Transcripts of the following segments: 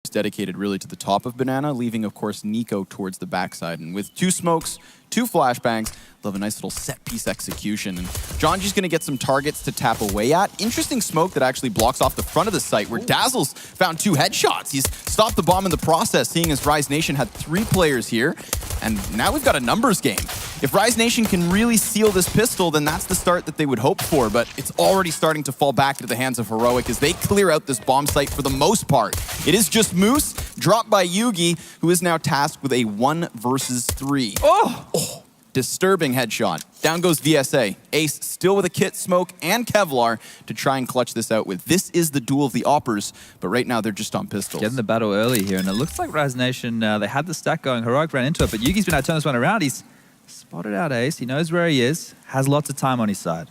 dedicated really to the top of Banana, leaving, of course, Nico towards the backside. And with 2 smokes, 2 flashbangs, they'll have a nice little set-piece execution. And Jonji's going to get some targets to tap away at. Interesting smoke that actually blocks off the front of the site, where Dazzle's found 2 headshots. He's stopped the bomb in the process, seeing as Rise Nation had 3 players here. And now we've got a numbers game. If Rise Nation can really seal this pistol, then that's the start that they would hope for. But it's already starting to fall back into the hands of Heroic as they clear out this bomb site for the most part. It is just Moose, dropped by Yugi, who is now tasked with a 1 versus 3. Oh! Disturbing headshot. Down goes VSA. Ace still with a kit, smoke, and Kevlar to try and clutch this out with. This is the duel of the Oppers, but right now they're just on pistols. Getting the battle early here, and it looks like Rise Nation, they had the stack going. Heroic ran into it, but Yugi's been able to turn this one around. He's spotted out Ace. He knows where he is, has lots of time on his side.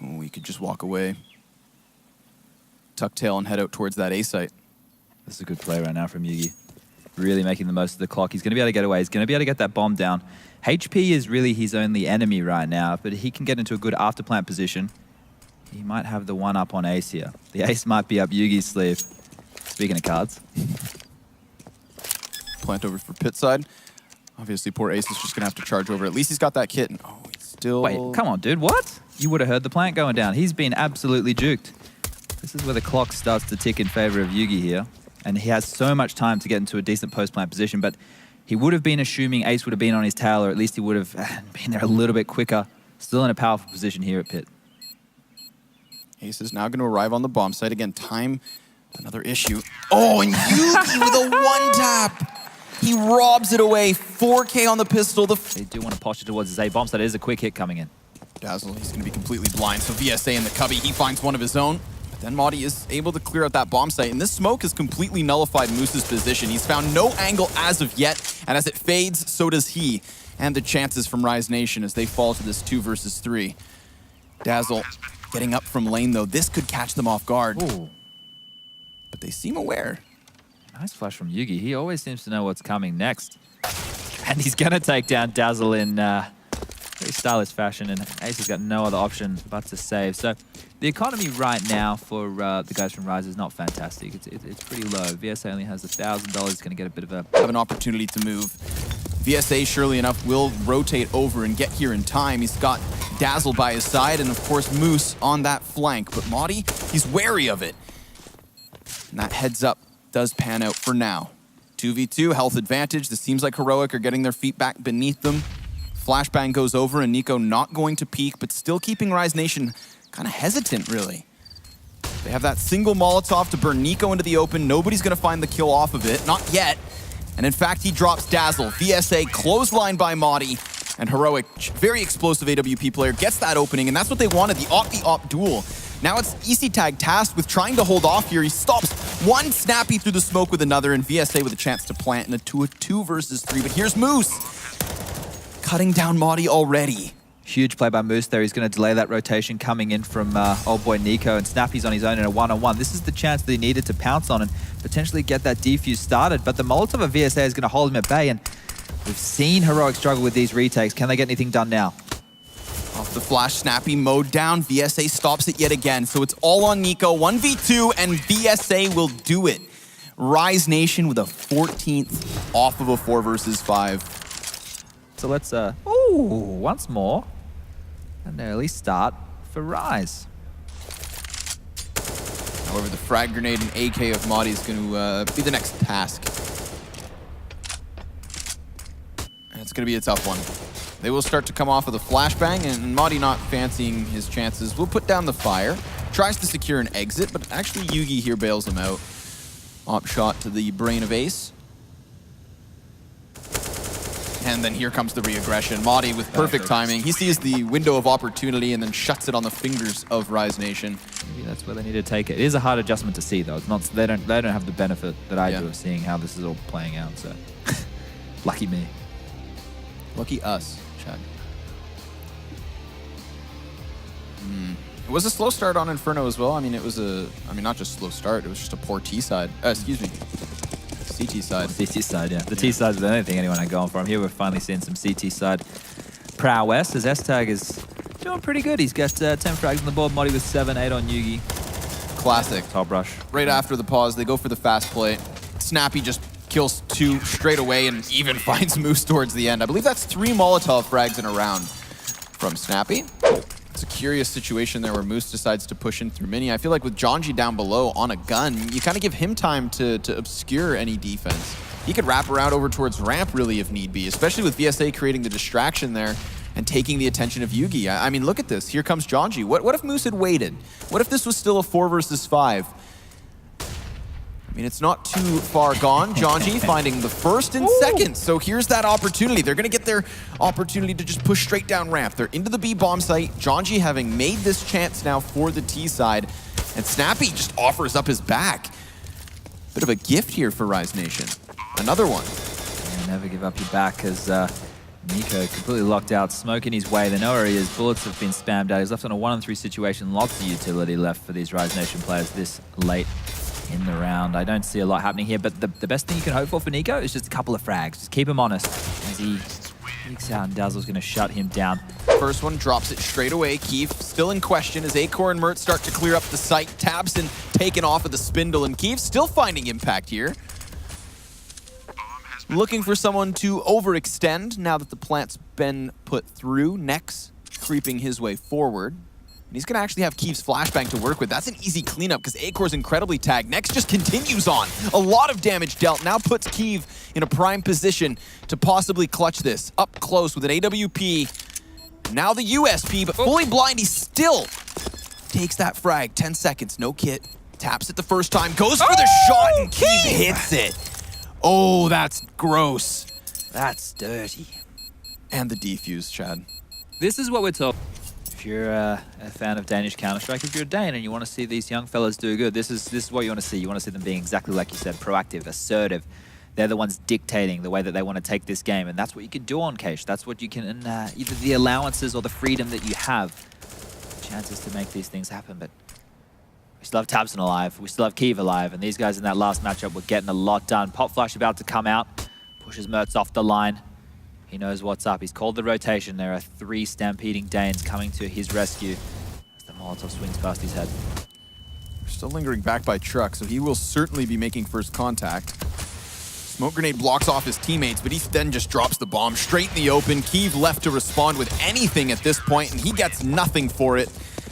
Oh, he could just walk away. Tuck tail and head out towards that A site. This is a good play right now from Yugi. Really making the most of the clock. He's going to be able to get away. He's going to be able to get that bomb down. HP is really his only enemy right now, but he can get into a good after-plant position. He might have the one up on Ace here. The Ace might be up Yugi's sleeve. Speaking of cards. Plant over for pit side. Obviously, poor Ace is just going to have to charge over. At least he's got that kit. And, oh, he's still... Wait, come on, dude. What? You would have heard the plant going down. He's been absolutely juked. This is where the clock starts to tick in favor of Yugi here. And he has so much time to get into a decent post-plant position, but he would have been assuming Ace would have been on his tail, or at least he would have been there a little bit quicker. Still in a powerful position here at pit. Ace is now going to arrive on the bomb site. Again, time, another issue. Oh, and Yugi with a 1-tap. He robs it away. 4K on the pistol. They do want to posture towards his A bomb site. It is a quick hit coming in. Dazzle, he's going to be completely blind. So VSA in the cubby, he finds one of his own. But then Maudie is able to clear out that bomb site, and this smoke has completely nullified Moose's position. He's found no angle as of yet, and as it fades, so does he. And the chances from Rise Nation as they fall to this 2 versus 3. Dazzle getting up from lane, though. This could catch them off guard. Ooh. But they seem aware. Nice flash from Yugi. He always seems to know what's coming next. And he's going to take down Dazzle in very stylish fashion, and Ace has got no other option but to save. So the economy right now for the guys from Rise is not fantastic. It's pretty low. VSA only has $1,000. He's going to get a bit of a... Have an opportunity to move. VSA, surely enough, will rotate over and get here in time. He's got Dazzle by his side, and of course Moose on that flank. But Maudie, he's wary of it. And that heads up does pan out for now. 2v2, health advantage. This seems like Heroic are getting their feet back beneath them. Flashbang goes over, and Nico not going to peek, but still keeping Rise Nation kind of hesitant, really. They have that single Molotov to burn Nico into the open. Nobody's going to find the kill off of it. Not yet. And in fact, he drops Dazzle. VSA clothesline by Maudie. And Heroic, very explosive AWP player, gets that opening, and that's what they wanted, the op duel. Now it's ECTag tasked with trying to hold off here. He stops one snappy through the smoke with another, and VSA with a chance to plant in a 2 versus 3. But here's Moose, cutting down Maudie already. Huge play by Moose there. He's going to delay that rotation coming in from old boy Nico, and Snappy's on his own in a 1-on-1. This is the chance that he needed to pounce on and potentially get that defuse started. But the Molotov of VSA is going to hold him at bay, and we've seen Heroic struggle with these retakes. Can they get anything done now? Off the flash, Snappy mowed down. VSA stops it yet again. So it's all on Nico. 1v2, and VSA will do it. Rise Nation with a 14th off of a 4 versus 5. So let's, once more, an early start for Rise. However, the frag grenade and AK of Maudie is going to be the next task. And it's going to be a tough one. They will start to come off of the flashbang, and Maudie, not fancying his chances, will put down the fire. Tries to secure an exit, but actually Yugi here bails him out. Op shot to the brain of Ace. And then here comes the re-aggression. Maudie with perfect timing. He sees the window of opportunity and then shuts it on the fingers of Rise Nation. Maybe that's where they need to take it. It is a hard adjustment to see, though. It's not, they don't have the benefit that I do of seeing how this is all playing out. So, lucky me. Lucky us, Chad. It was a slow start on Inferno as well. I mean, it was not just slow start. It was just a poor T side. Excuse me. CT side. CT side, yeah. The T side's the only thing anyone had going for him. Here we're finally seeing some CT side prowess as S-Tag is doing pretty good. He's got 10 frags on the board. Maudie with 7, 8 on Yugi. classic. Top rush. Right after the pause, they go for the fast play. Snappy just kills 2 straight away and even finds Moose towards the end. I believe that's 3 Molotov frags in a round from Snappy. It's a curious situation there where Moose decides to push in through Mini. I feel like with Jonji down below on a gun, you kind of give him time to obscure any defense. He could wrap around over towards ramp really if need be, especially with VSA creating the distraction there and taking the attention of Yugi. I mean, look at this. Here comes Jonji. What if Moose had waited? What if this was still a 4 versus 5? I mean, it's not too far gone. Jonji finding the first and second. So here's that opportunity. They're going to get their opportunity to just push straight down ramp. They're into the B bomb site. Jonji having made this chance now for the T side. And Snappy just offers up his back. Bit of a gift here for Rise Nation. Another one. Yeah, never give up your back as Nico completely locked out. Smoke in his way. They know where he is. Bullets have been spammed out. He's left on a 1-on-3 situation. Lots of utility left for these Rise Nation players this late in the round. I don't see a lot happening here, but the best thing you can hope for Nico is just a couple of frags. Just keep him honest as he leaks out, and Dazzle's going to shut him down. First one drops it straight away. Keith still in question as Acor and Mert start to clear up the site. Tabson taken off of the spindle, and Keith still finding impact here. Looking for someone to overextend now that the plant's been put through. Nex creeping his way forward. And he's going to actually have Keith's flashbang to work with. That's an easy cleanup because Acor's incredibly tagged. Nex just continues on. A lot of damage dealt. Now puts Keith in a prime position to possibly clutch this. Up close with an AWP. Now the USP, but fully blind. He still takes that frag. 10 seconds, no kit. Taps it the first time. Goes for the shot and Keith hits it. Oh, that's gross. That's dirty. And the defuse, Chad. This is what we're talking. If you're a fan of Danish Counter-Strike, if you're a Dane and you want to see these young fellas do good, this is what you want to see. You want to see them being exactly like you said, proactive, assertive. They're the ones dictating the way that they want to take this game, and that's what you can do on Cache. That's what you can, either the allowances or the freedom that you have, chances to make these things happen. But we still have Tabson alive, we still have Keeve alive, and these guys in that last matchup were getting a lot done. Pop Flash about to come out, pushes Mertz off the line. He knows what's up. He's called the rotation. There are 3 stampeding Danes coming to his rescue as the Molotov swings past his head. Still lingering back by truck, so he will certainly be making first contact. Smoke grenade blocks off his teammates, but he then just drops the bomb straight in the open. Keeve left to respond with anything at this point, and he gets nothing for it.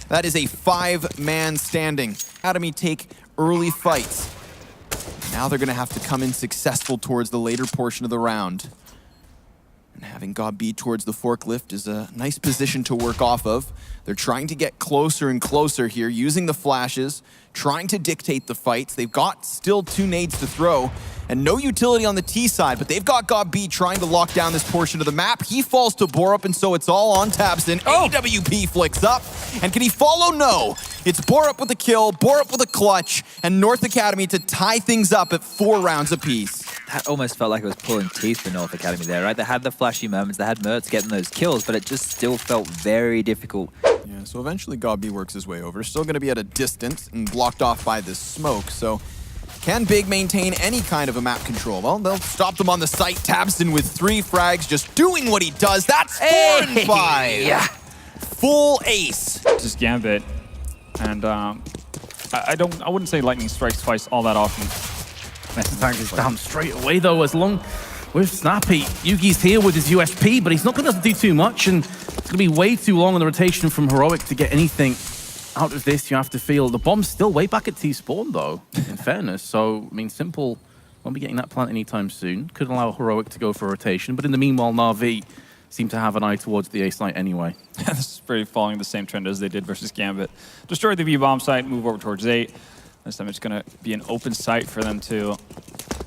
That is a 5-man standing. Academy take early fights. Now they're going to have to come in successful towards the later portion of the round. And having God be towards the forklift is a nice position to work off of. They're trying to get closer and closer here, using the flashes, trying to dictate the fights. They've got still 2 nades to throw, and no utility on the T side, but they've got God B trying to lock down this portion of the map. He falls to Borup, and so it's all on Tabson. AWP flicks up, and can he follow? No. It's Borup with a kill, Borup with a clutch, and North Academy to tie things up at 4 rounds apiece. That almost felt like it was pulling teeth for North Academy there, right? They had the flashy moments, they had Mertz getting those kills, but it just still felt very difficult. Yeah, so eventually God B works his way over. Still going to be at a distance and blocked off by this smoke, so can Big maintain any kind of a map control? Well, they'll stop them on the site. Tabson with 3 frags, just doing what he does. That's 4 and 5. Yeah. Full ace. Just Gambit, and I wouldn't say lightning strikes twice all that often. Message is down straight away though, as long with Snappy. Yugi's here with his USP, but he's not going to do too much, and it's going to be way too long on the rotation from Heroic to get anything out of this. You have to feel the bomb's still way back at T-spawn though, in fairness. So, I mean, Simple won't be getting that plant anytime soon. Could allow Heroic to go for a rotation, but in the meanwhile, NaVi seem to have an eye towards the A site anyway. This is pretty following the same trend as they did versus Gambit. Destroy the B-bomb site, move over towards 8. This time it's going to be an open site for them to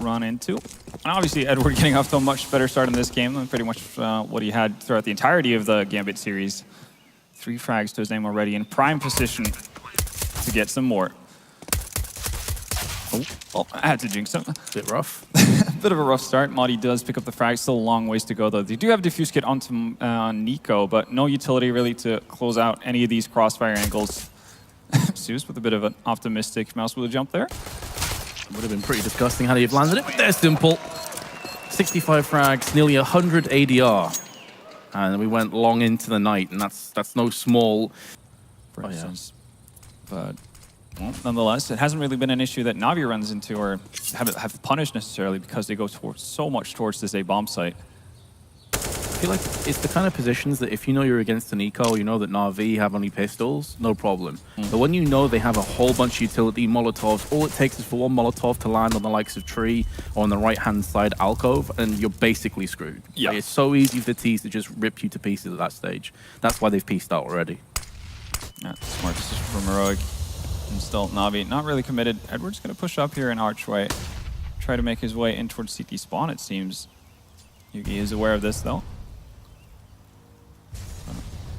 run into. And obviously Edward getting off to a much better start in this game than pretty much what he had throughout the entirety of the Gambit series. 3 frags to his name already, in prime position to get some more. Oh, I had to jinx him. Bit rough. Bit of a rough start. Madi does pick up the frag. Still a long ways to go, though. They do have diffuse kit onto Nico, but no utility really to close out any of these crossfire angles. Zeus with a bit of an optimistic mouse wheel jump there. Would have been pretty disgusting had he have landed it, but there's Simple. 65 frags, nearly 100 ADR. And we went long into the night, and that's no small... For instance. But Well, nonetheless, it hasn't really been an issue that NaVi runs into or have punished necessarily because they go towards so much towards this A bomb site. I feel like it's the kind of positions that if you know you're against an eco, you know that NaVi have only pistols, no problem. But when you know they have a whole bunch of utility Molotovs, all it takes is for one Molotov to land on the likes of Tree or on the right-hand side alcove, and you're basically screwed. Yeah. Like, it's so easy for the T's to just rip you to pieces at that stage. That's why they've pieced out already. Yeah, smart decision from Heroic. And still, NaVi not really committed. Edward's going to push up here in Archway. Try to make his way in towards CT spawn, it seems. Yugi is aware of this, though.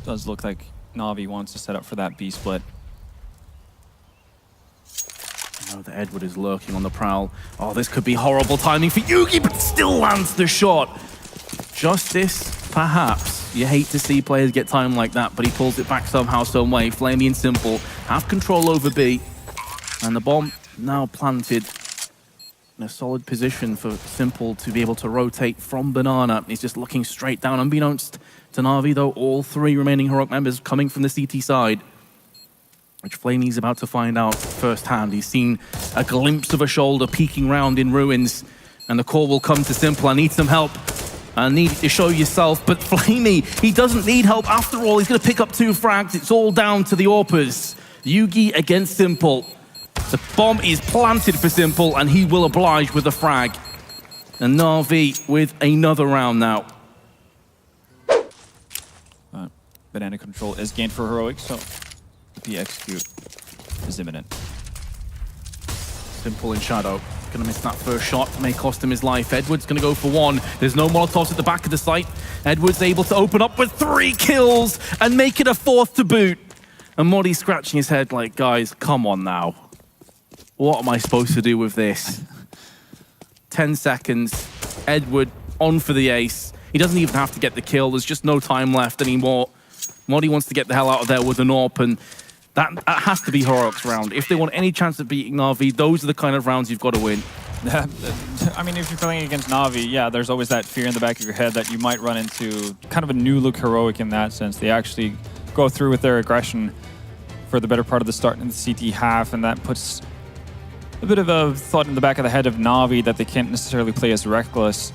Does look like NaVi wants to set up for that B split. I know that Edward is lurking on the prowl. Oh, this could be horrible timing for Yugi, but still lands the shot. Justice, perhaps. You hate to see players get time like that, but he pulls it back somehow, some way. Flamey and Simple have control over B. And the bomb now planted in a solid position for Simple to be able to rotate from Banana. He's just looking straight down, unbeknownst to NaVi, though. All three remaining Heroic members coming from the CT side, which Flamey's about to find out firsthand. He's seen a glimpse of a shoulder peeking round in ruins, and the call will come to Simple. I need some help. I need to show yourself, but Flamey, he doesn't need help after all. He's going to pick up 2 frags. It's all down to the Orpers. Yugi against Simple. The bomb is planted for Simple, and he will oblige with a frag. And NaVi with another round now. Banana control is gained for Heroic, so the execute is imminent. Simple in shadow. Gonna miss that first shot, may cost him his life. Edward's gonna go for 1. There's no Molotovs at the back of the site. Edward's able to open up with 3 kills and make it a 4th to boot. And Modi's scratching his head like, guys, come on now. What am I supposed to do with this? 10 seconds. Edward on for the ace. He doesn't even have to get the kill. There's just no time left anymore. Modi wants to get the hell out of there with an AWP, and that has to be Heroic's round. If they want any chance of beating NaVi, those are the kind of rounds you've got to win. I mean, if you're playing against NaVi, yeah, there's always that fear in the back of your head that you might run into kind of a new look Heroic in that sense. They actually go through with their aggression for the better part of the start in the CT half, and that puts a bit of a thought in the back of the head of NaVi that they can't necessarily play as reckless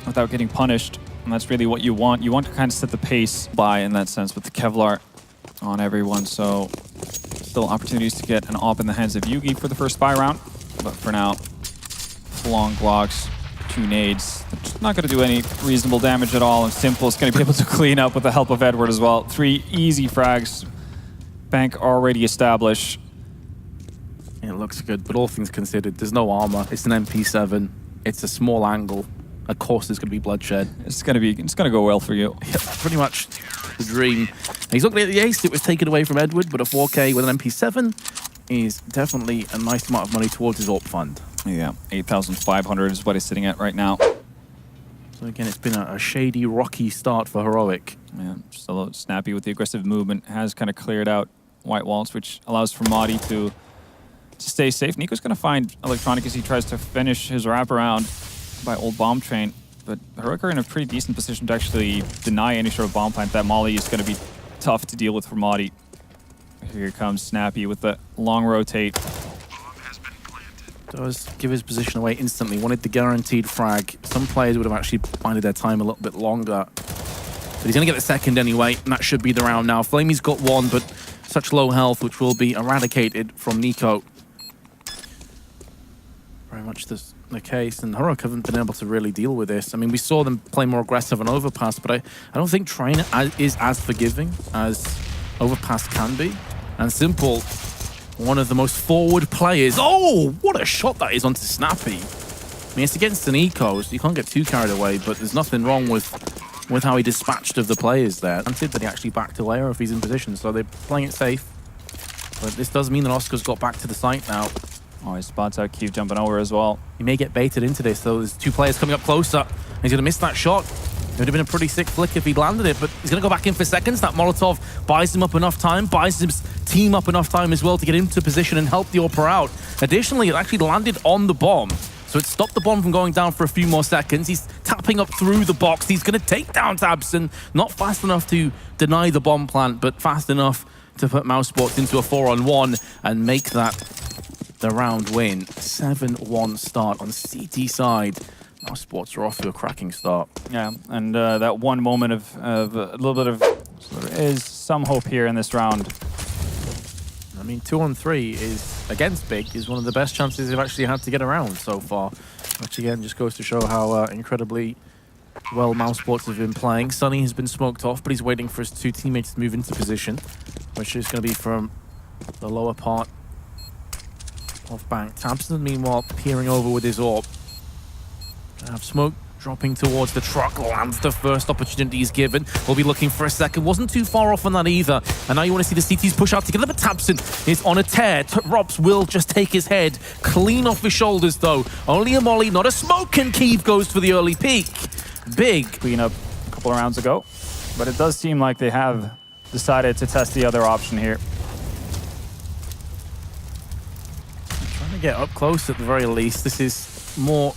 without getting punished. And that's really what you want. You want to kind of set the pace by, in that sense, with the Kevlar on everyone. So still opportunities to get an AWP in the hands of Yugi for the first spy round. But for now, long Glocks, 2 nades. They're just not going to do any reasonable damage at all. And Simple is going to be able to clean up with the help of Edward as well. 3 easy frags. Bank already established. It looks good, but all things considered, there's no armor. It's an MP7. It's a small angle. Of course, there's going to be bloodshed. It's going to go well for you. Yeah, pretty much the dream. And he's looking at the ace. It was taken away from Edward, but a 4K with an MP7 is definitely a nice amount of money towards his AWP fund. Yeah, 8,500 is what he's sitting at right now. So again, it's been a shady, rocky start for Heroic. Yeah, just a little snappy with the aggressive movement. Has kind of cleared out white walls, which allows for Modi to stay safe. Nico's going to find Electronic as he tries to finish his wraparound by old bomb train, but Heroic are in a pretty decent position to actually deny any sort of bomb plant. That molly is going to be tough to deal with for Modi. Here comes Snappy with the long rotate. Does give his position away instantly. Wanted the guaranteed frag. Some players would have actually bided their time a little bit longer. But he's going to get the second anyway, and that should be the round now. Flamey's got 1, but such low health, which will be eradicated from Nico. Very much the case, and Heroic haven't been able to really deal with this. I mean, we saw them play more aggressive on Overpass, but I don't think Train is as forgiving as Overpass can be. And Simple, one of the most forward players. Oh, what a shot that is onto Snappy. I mean, it's against an eco, so you can't get too carried away, but there's nothing wrong with how he dispatched of the players there. Granted that he actually backed away or if he's in position, so they're playing it safe. But this does mean that Oscar's got back to the site now. Oh, he spots out Keith jumping over as well. He may get baited into this, though. There's 2 players coming up closer. He's going to miss that shot. It would have been a pretty sick flick if he'd landed it, but he's going to go back in for seconds. That Molotov buys him up enough time, buys his team up enough time as well to get into position and help the AWPer out. Additionally, it actually landed on the bomb, so it stopped the bomb from going down for a few more seconds. He's tapping up through the box. He's going to take down Tabson. Not fast enough to deny the bomb plant, but fast enough to put Mousesports into a 4-on-1 and make that the round win. 7-1 start on CT side. Mousesports are off to a cracking start. Yeah, and that one moment of a little bit of, so there is some hope here in this round. I mean, 2-on-3 is, against Big, is one of the best chances they've actually had to get around so far. Which again just goes to show how incredibly well Mousesports have been playing. Sunny has been smoked off, but he's waiting for his two teammates to move into position, which is going to be from the lower part of Bank. Thompson, meanwhile, peering over with his AWP. Gonna have smoke dropping towards the truck. Lands the first opportunity he's given. We'll be looking for a second. Wasn't too far off on that either. And now you want to see the CTs push out together, but Thompson is on a tear. Rops will just take his head clean off his shoulders, though. Only a molly, not a smoke, and Keeve goes for the early peek. Big. Clean up a couple of rounds ago, but it does seem like they have decided to test the other option here. Trying to get up close at the very least. This is more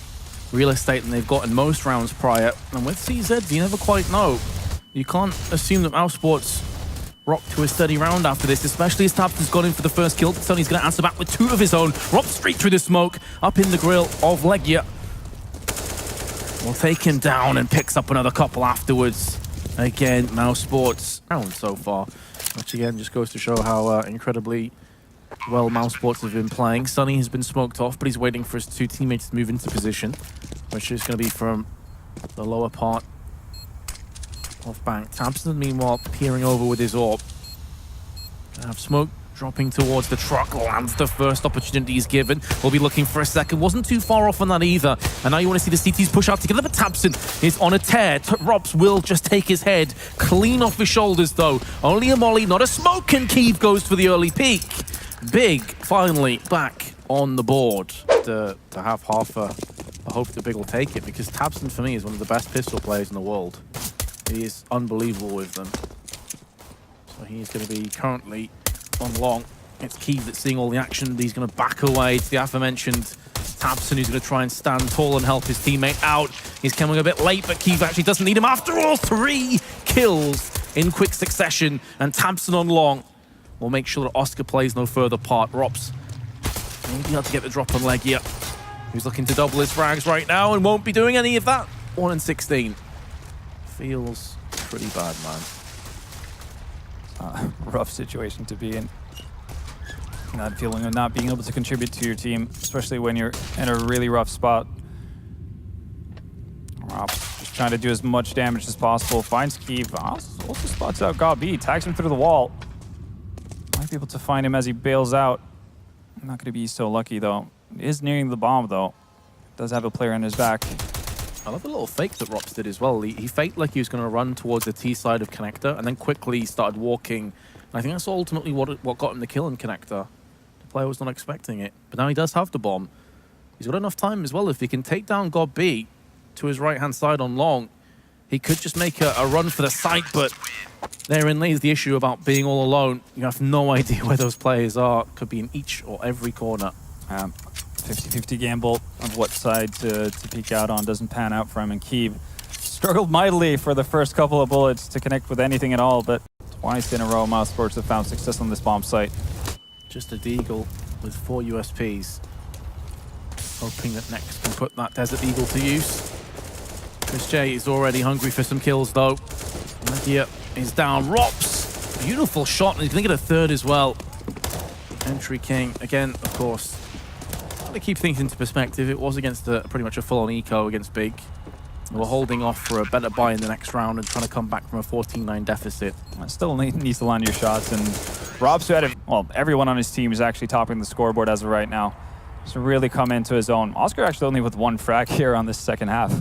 real estate than they've got in most rounds prior. And with CZ, you never quite know. You can't assume that Mousesports rock to a steady round after this, especially as Tabs has gone in for the first kill. Sonny's going to answer back with two of his own. Rock straight through the smoke, up in the grill of Legia. Will take him down and picks up another couple afterwards. Again, Mousesports round so far, which again just goes to show how incredibly well Mousesports have been playing. Sunny has been smoked off, but he's waiting for his two teammates to move into position, which is going to be from the lower part of Bank. Thompson, meanwhile, peering over with his AWP. Gonna have smoke dropping towards the truck. Lands the first opportunity he's given. We'll be looking for a second. Wasn't too far off on that either. And now you want to see the CTs push out together, but Thompson is on a tear. Rops will just take his head clean off his shoulders, though. Only a molly, not a smoke, and Keeve goes for the early peek. Big finally back on the board. To have half a hope that Big will take it, because Tabson for me is one of the best pistol players in the world. He is unbelievable with them. So he's going to be currently on long. It's Keeve that's seeing all the action. He's going to back away to the aforementioned Tabson, who's going to try and stand tall and help his teammate out. He's coming a bit late, but Keeve actually doesn't need him after all. 3 kills in quick succession, and Tabson on long will make sure that Oscar plays no further part. Rops won't be able to get the drop on Legia, who's looking to double his frags right now and won't be doing any of that. 1-16. Feels pretty bad, man. Rough situation to be in. That feeling of not being able to contribute to your team, especially when you're in a really rough spot. Rops just trying to do as much damage as possible. Finds Keeve. Also spots out Gabi. Tags him through the wall. Might be able to find him as he bails out. I'm not going to be so lucky, though. He is nearing the bomb, though. Does have a player in his back. I love the little fake that Rops did as well. He faked like he was going to run towards the T side of Connector, and then quickly started walking. And I think that's ultimately what got him the kill in Connector. The player was not expecting it. But now he does have the bomb. He's got enough time as well. If he can take down God B to his right-hand side on long, he could just make a run for the site, but therein lays the issue about being all alone. You have no idea where those players are. Could be in each or every corner. 50-50 gamble of what side to peek out on doesn't pan out for him, and Keeve struggled mightily for the first couple of bullets to connect with anything at all, but twice in a row Mousesports have found success on this bomb site. Just a Deagle with 4 USPs. Hoping that Next can put that Desert Eagle to use. Chris J is already hungry for some kills, though. Legia is down. Rops, beautiful shot, and he's going to get a third as well. Entry King, again, of course. To keep things into perspective, it was against pretty much a full-on eco against Big. We're holding off for a better buy in the next round and trying to come back from a 14-9 deficit. Still needs to land your shots, and Rob's who had well, everyone on his team is actually topping the scoreboard as of right now. So really come into his own. Oscar actually only with 1 frag here on this second half.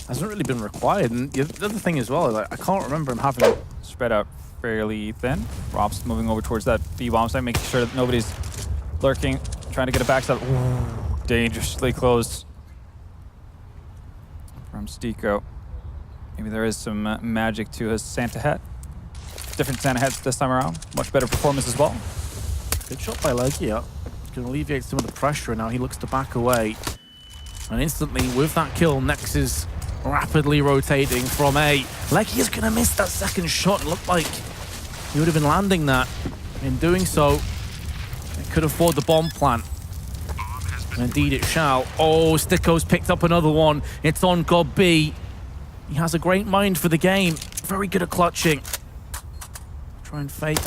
Hasn't really been required, and the other thing as well, like, I can't remember him having spread out fairly thin. Rob's moving over towards that B-bomb site, making sure that nobody's lurking, trying to get a backstab. Ooh, dangerously close from Csgo. Maybe there is some magic to his Santa hat. Different Santa hats this time around. Much better performance as well. Good shot by Legia. Can alleviate some of the pressure, and now he looks to back away. And instantly, with that kill, Nex is rapidly rotating from A. Legia's going to miss that second shot. It looked like he would have been landing that. In doing so, it could afford the bomb plant. And indeed it shall. Oh, Sticko's picked up another one. It's on God B. He has a great mind for the game. Very good at clutching. Try and fake.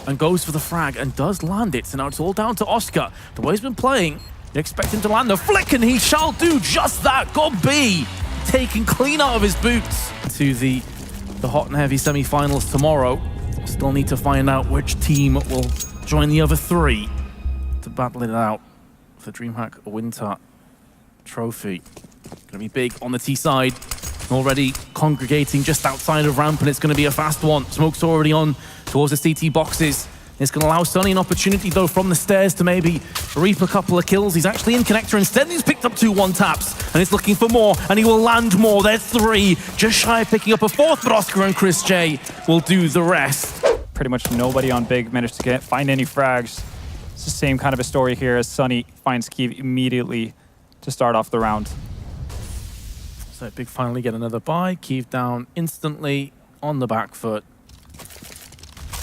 And goes for the frag and does land it. So now it's all down to Oscar. The way he's been playing, you expect him to land the flick, and he shall do just that. God B taken clean out of his boots. To the hot and heavy semi-finals tomorrow. Still need to find out which team will join the other three to battle it out for Dreamhack Winter Trophy. Gonna be big on the T side. Already congregating just outside of ramp, and it's gonna be a fast one. Smoke's already on towards the CT boxes. It's gonna allow Sonny an opportunity though from the stairs to maybe reap a couple of kills. He's actually in connector instead. He's picked up 2 1-taps and he's looking for more, and he will land more. There's 3, just shy of picking up a 4th, but Oscar and Chris J will do the rest. Pretty much nobody on Big managed to find any frags. It's the same kind of a story here as Sonny finds Keeve immediately to start off the round. So Big finally get another buy. Keeve down instantly on the back foot.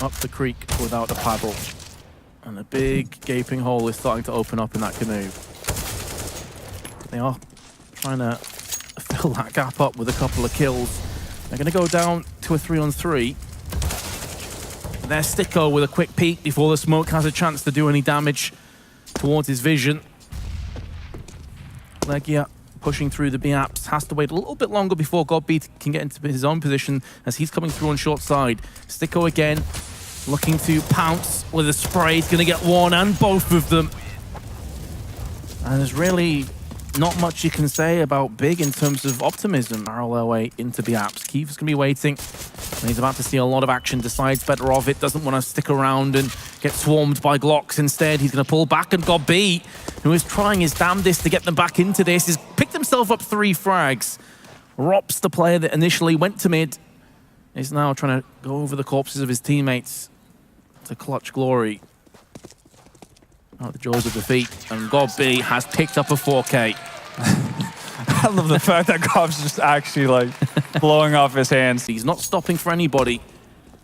Up the creek without a paddle. And a big gaping hole is starting to open up in that canoe. They are trying to fill that gap up with a couple of kills. They're going to go down to a 3-on-3. There's Sticko with a quick peek before the smoke has a chance to do any damage towards his vision. Legia pushing through the B-apps, has to wait a little bit longer before Godbeat can get into his own position as he's coming through on short side. Sticko again, looking to pounce with a spray. He's gonna get one and both of them. And there's really not much you can say about Big in terms of optimism. Barrel their way into B-apps. Keeve's gonna be waiting, and he's about to see a lot of action, decides better of it, doesn't want to stick around and get swarmed by Glocks. Instead, he's gonna pull back, and Godby, who is trying his damnedest to get them back into this, has picked himself up 3 frags. Rops, the player that initially went to mid, is now trying to go over the corpses of his teammates to clutch glory. Out the jaws of defeat, and Godby has picked up a 4K. I love the fact that Gob's just actually like blowing off his hands. He's not stopping for anybody,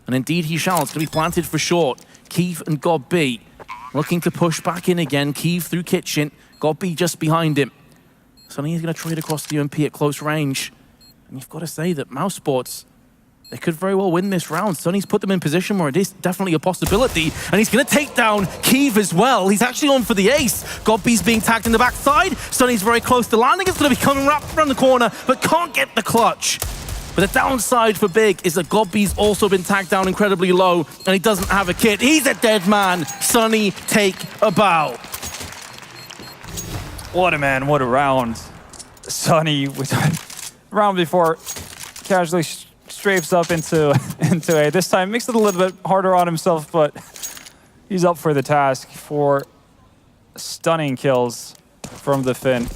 and indeed he shall. It's going to be planted for short. Keeve and Godby looking to push back in again. Keeve through kitchen, Godby just behind him. Sonny is going to trade across the UMP at close range, and you've got to say that Mousesports, they could very well win this round. Sonny's put them in position where it is definitely a possibility, and he's going to take down Keeve as well. He's actually on for the ace. Godby's being tagged in the backside. Sonny's very close to landing. It's going to be coming wrapped around the corner, but can't get the clutch. But the downside for Big is that Godby's also been tagged down incredibly low, and he doesn't have a kit. He's a dead man. Sonny, take a bow. What a man, what a round. Sonny, with round before, casually strafes up into A. This time makes it a little bit harder on himself, but he's up for the task for stunning kills from the Finn.